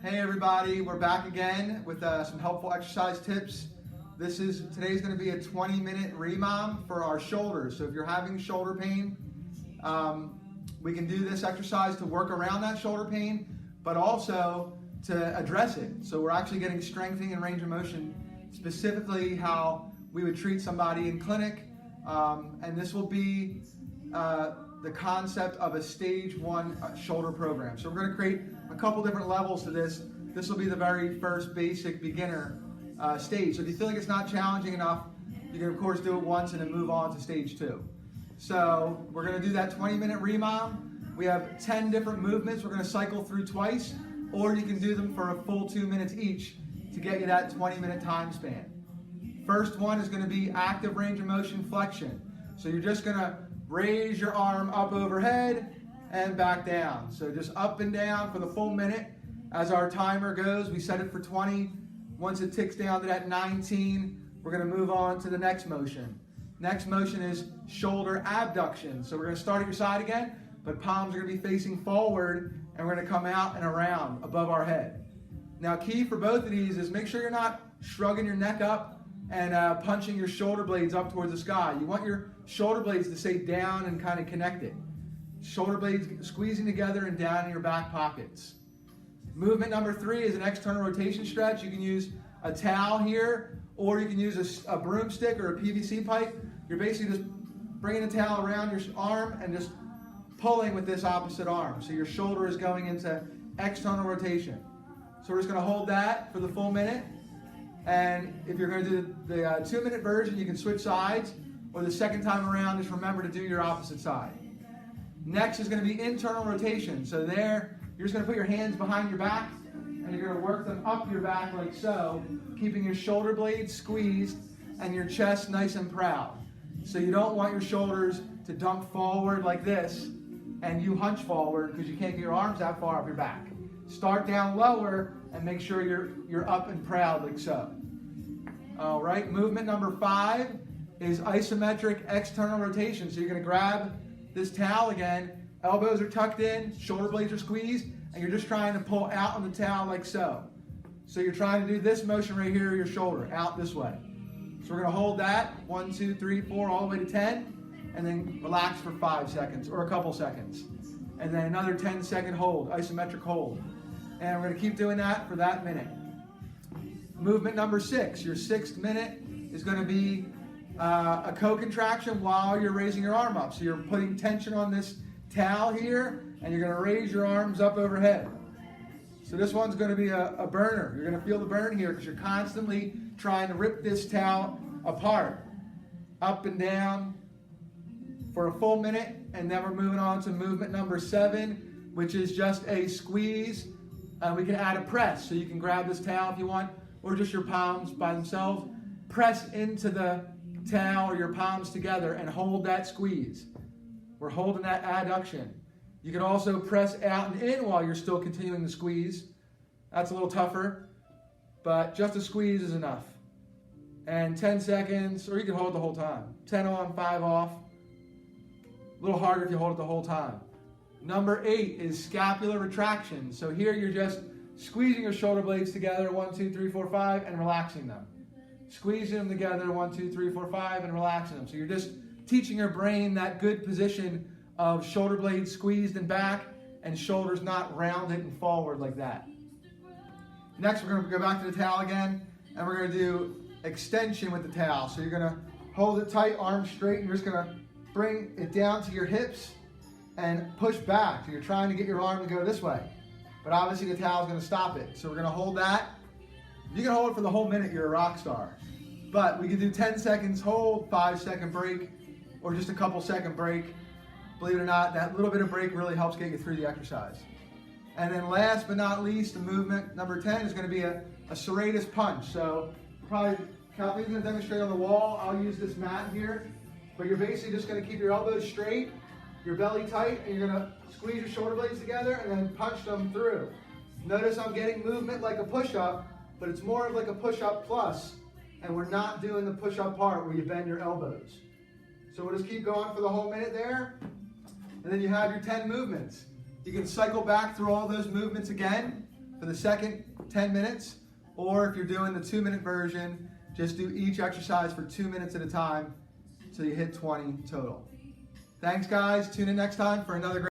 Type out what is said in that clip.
Hey everybody, we're back again with some helpful exercise tips. Today's going to be a 20-minute REMOM for our shoulders. So if you're having shoulder pain, we can do this exercise to work around that shoulder pain, but also to address it. So we're actually getting strengthening and range of motion, specifically how we would treat somebody in clinic, and this will be the concept of a stage 1 shoulder program. So we're going to create a couple different levels to this. This will be the very first basic beginner stage. So if you feel like it's not challenging enough, you can of course do it once and then move on to stage 2. So we're going to do that 20-minute REMOM. We have 10 different movements we're going to cycle through twice, or you can do them for a full 2 minutes each to get you that 20-minute time span. First one is going to be active range of motion flexion. So you're just going to raise your arm up overhead and back down. So just up and down for the full minute. As our timer goes, we set it for 20. Once it ticks down to that 19, we're going to move on to the next motion. Next motion is shoulder abduction. So we're going to start at your side again, but palms are going to be facing forward, and we're going to come out and around above our head. Now, key for both of these is make sure you're not shrugging your neck up and punching your shoulder blades up towards the sky. You want your shoulder blades to stay down and kind of connected. Shoulder blades squeezing together and down in your back pockets. Movement number 3 is an external rotation stretch. You can use a towel here, or you can use a broomstick or a PVC pipe. You're basically just bringing the towel around your arm and just pulling with this opposite arm. So your shoulder is going into external rotation. So we're just going to hold that for the full minute. And if you're going to do the 2-minute version, you can switch sides, or the second time around, just remember to do your opposite side. Next is going to be internal rotation. So there, you're just going to put your hands behind your back, and you're going to work them up your back like so, keeping your shoulder blades squeezed and your chest nice and proud. So you don't want your shoulders to dump forward like this, and you hunch forward because you can't get your arms that far up your back. Start down lower and make sure you're up and proud like so. All right, movement number 5 is isometric external rotation. So you're going to grab this towel again, elbows are tucked in, shoulder blades are squeezed, and you're just trying to pull out on the towel like so. So you're trying to do this motion right here, your shoulder, out this way. So we're going to hold that, 1, 2, 3, 4, all the way to 10, and then relax for 5 seconds, or a couple seconds. And then another 10-second hold, isometric hold. And we're going to keep doing that for that minute. Movement number 6, your 6th minute, is going to be a co-contraction while you're raising your arm up. So you're putting tension on this towel here, and you're going to raise your arms up overhead. So this one's going to be a burner. You're going to feel the burn here because you're constantly trying to rip this towel apart. Up and down for a full minute, and then we're moving on to movement number 7, which is just a squeeze. We can add a press, so you can grab this towel if you want, or just your palms by themselves. Press into the towel or your palms together and hold that squeeze. We're holding that adduction. You can also press out and in while you're still continuing the squeeze. That's a little tougher, but just a squeeze is enough. And 10 seconds, or you can hold it the whole time. 10 on, 5 off. A little harder if you hold it the whole time. Number 8 is scapular retraction. So here you're just squeezing your shoulder blades together, 1, 2, 3, 4, 5, and relaxing them. Squeezing them together, 1, 2, 3, 4, 5, and relaxing them. So you're just teaching your brain that good position of shoulder blades squeezed and back, and shoulders not rounded and forward like that. Next, we're going to go back to the towel again, and we're going to do extension with the towel. So you're going to hold it tight, arms straight, and you're just going to bring it down to your hips and push back. So you're trying to get your arm to go this way, but obviously the towel is going to stop it. So we're going to hold that. You can hold it for the whole minute, you're a rock star. But we can do 10 seconds hold, 5-second break, or just a couple second break. Believe it or not, that little bit of break really helps get you through the exercise. And then last but not least, the movement number 10 is going to be a serratus punch. So probably Kathleen's going to demonstrate on the wall. I'll use this mat here. But you're basically just going to keep your elbows straight, your belly tight, and you're going to squeeze your shoulder blades together and then punch them through. Notice I'm getting movement like a push-up, but it's more of like a push-up plus, and we're not doing the push-up part where you bend your elbows. So we'll just keep going for the whole minute there, and then you have your 10 movements. You can cycle back through all those movements again, for the second 10 minutes, or if you're doing the 2-minute version, just do each exercise for 2 minutes at a time till you hit 20 total. Thanks, guys. Tune in next time for another great